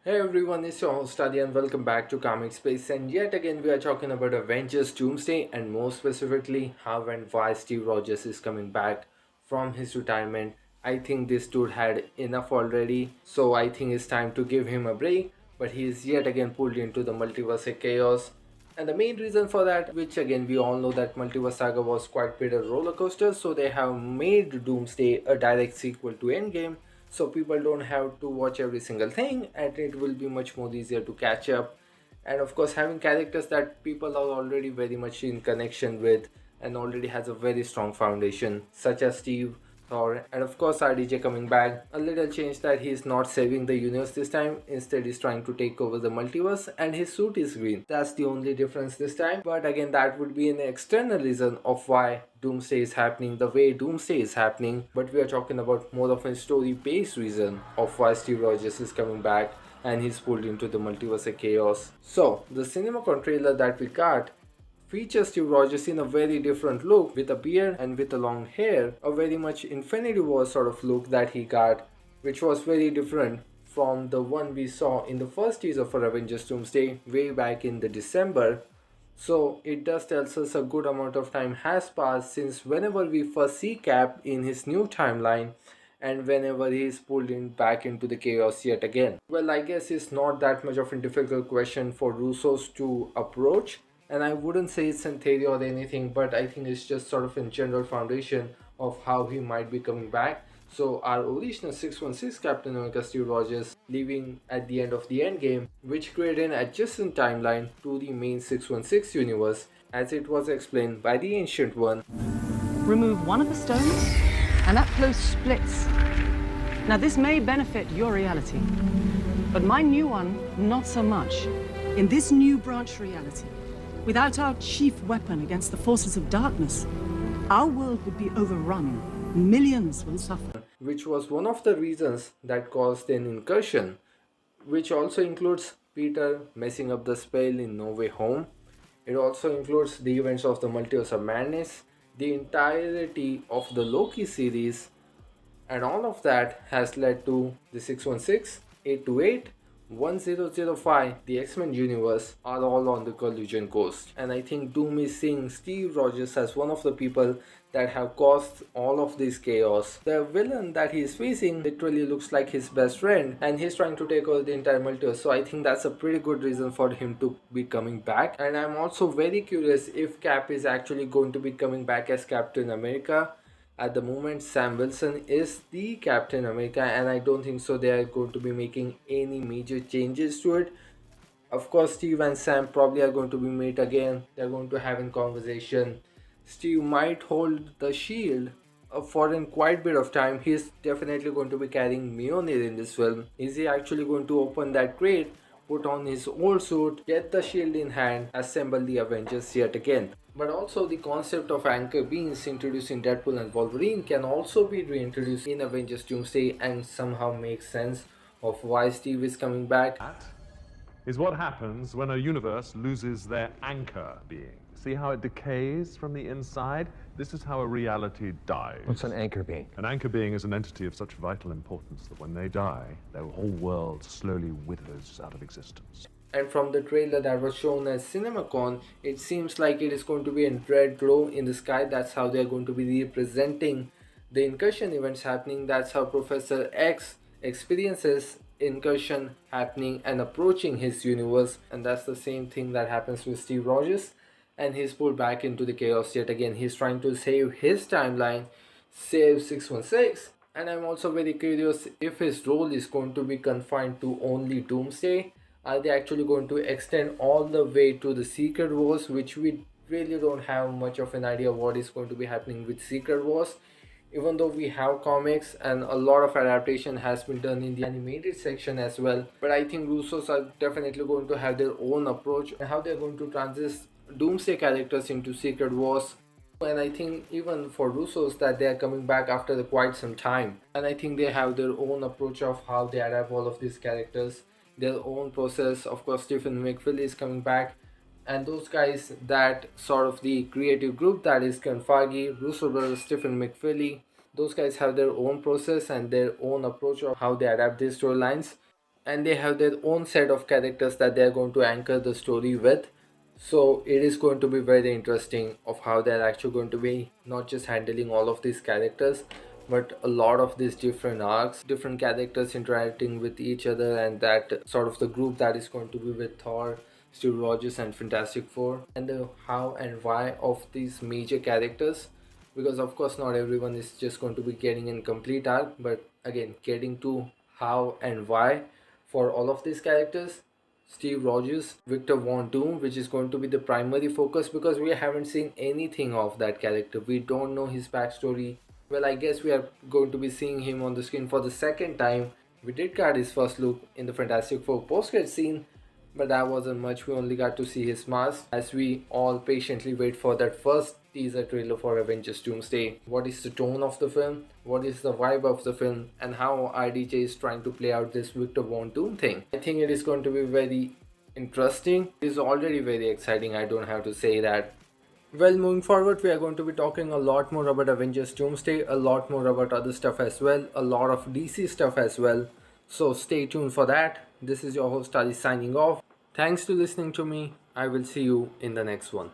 Hey everyone, it's your host Adi and welcome back to Comic Space, and yet again we are talking about Avengers Doomsday and more specifically how and why Steve Rogers is coming back from his retirement. I think this dude had enough already, so I think it's time to give him a break, but he is yet again pulled into the multiverse of chaos. And the main reason for that, which again we all know that Multiverse Saga was quite bit a roller coaster, so they have made Doomsday a direct sequel to Endgame, so people don't have to watch every single thing and it will be much more easier to catch up. And of course, having characters that people are already very much in connection with and already has a very strong foundation, such as Steve, Thor, and of course RDJ coming back. A little change that he is not saving the universe this time, instead he's trying to take over the multiverse and his suit is green. That's the only difference this time, but again that would be an external reason of why Doomsday is happening the way Doomsday is happening, but we are talking about more of a story based reason of why Steve Rogers is coming back and he's pulled into the multiverse of chaos. So the CinemaCon trailer that we got features Steve Rogers in a very different look with a beard and with a long hair, a very much Infinity War sort of look that he got, which was very different from the one we saw in the first teaser for Avengers Doomsday way back in the December. So it does tells us a good amount of time has passed since whenever we first see Cap in his new timeline and whenever he is pulled in back into the chaos yet again. Well, I guess it's not that much of a difficult question for Russos to approach, and I wouldn't say it's in theory or anything, but I think it's just sort of in general foundation of how he might be coming back. So our original 616 Captain America Steve Rogers leaving at the end of the Endgame, which created an adjacent timeline to the main 616 universe, as it was explained by the Ancient One. Remove one of the stones, and that close splits. Now, this may benefit your reality, but my new one, not so much. In this new branch reality, without our chief weapon against the forces of darkness, our world would be overrun. Millions will suffer. Which was one of the reasons that caused an incursion, which also includes Peter messing up the spell in No Way Home. It also includes the events of the Multiverse of Madness, the entirety of the Loki series, and all of that has led to the 616, 828, 1005, the X-Men universe are all on the collision coast. And I think Doom is seeing Steve Rogers as one of the people that have caused all of this chaos. The villain that he is facing literally looks like his best friend and he's trying to take over the entire multiverse. So I think that's a pretty good reason for him to be coming back. And I'm also very curious if Cap is actually going to be coming back as Captain America. At the moment, Sam Wilson is the Captain America, and I don't think so they are going to be making any major changes to it. Of course, Steve and Sam probably are going to be meet again. They're going to have a conversation. Steve might hold the shield for a quite bit of time. He's definitely going to be carrying Mjolnir in this film. Is he actually going to open that crate, put on his old suit, get the shield in hand, assemble the Avengers yet again? But also the concept of anchor beams introduced in Deadpool and Wolverine can also be reintroduced in Avengers Doomsday and somehow make sense of why Steve is coming back. That is what happens when a universe loses their anchor being. See how it decays from the inside? This is how a reality dies. What's an anchor being? An anchor being is an entity of such vital importance that when they die, their whole world slowly withers out of existence. And from the trailer that was shown at CinemaCon, it seems like it is going to be a red glow in the sky. That's how they are going to be representing the incursion events happening. That's how Professor X experiences incursion happening and approaching his universe. And that's the same thing that happens with Steve Rogers. And he's pulled back into the chaos yet again. He's trying to save his timeline, save 616. And I'm also very curious if his role is going to be confined to only Doomsday. Are they actually going to extend all the way to the Secret Wars, which we really don't have much of an idea what is going to be happening with Secret Wars, even though we have comics and a lot of adaptation has been done in the animated section as well. But I think Russos are definitely going to have their own approach and how they're going to transition Doomsday characters into Secret Wars. And I think even for Russos that they are coming back after quite some time, and I think they have their own approach of how they adapt all of these characters, their own process. Of course, Stephen McFeely is coming back, and those guys, that sort of the creative group that is Ken Feige, Russo brothers, Stephen McFeely, those guys have their own process and their own approach of how they adapt these storylines. and they have their own set of characters that they are going to anchor the story with. So it is going to be very interesting of how they're actually going to be not just handling all of these characters, but a lot of these different arcs, different characters interacting with each other, and that sort of the group that is going to be with Thor, Steve Rogers, and Fantastic Four, and the how and why of these major characters. Because of course not everyone is just going to be getting in complete arc, but again getting to how and why for all of these characters. Steve Rogers, Victor Von Doom, which is going to be the primary focus because we haven't seen anything of that character. We don't know his backstory. Well, I guess we are going to be seeing him on the screen for the second time. We did get his first look in the Fantastic Four post-credit scene, but that wasn't much. We only got to see his mask as we all patiently wait for that first teaser trailer for Avengers Doomsday. What is the tone of the film? What is the vibe of the film? And how RDJ is trying to play out this Victor Von Doom thing? I think it is going to be very interesting. It is already very exciting, I don't have to say that. Well, moving forward, we are going to be talking a lot more about Avengers Doomsday, a lot more about other stuff as well, a lot of DC stuff as well. So stay tuned for that. This is your host Ali signing off. Thanks to listening to me. I will see you in the next one.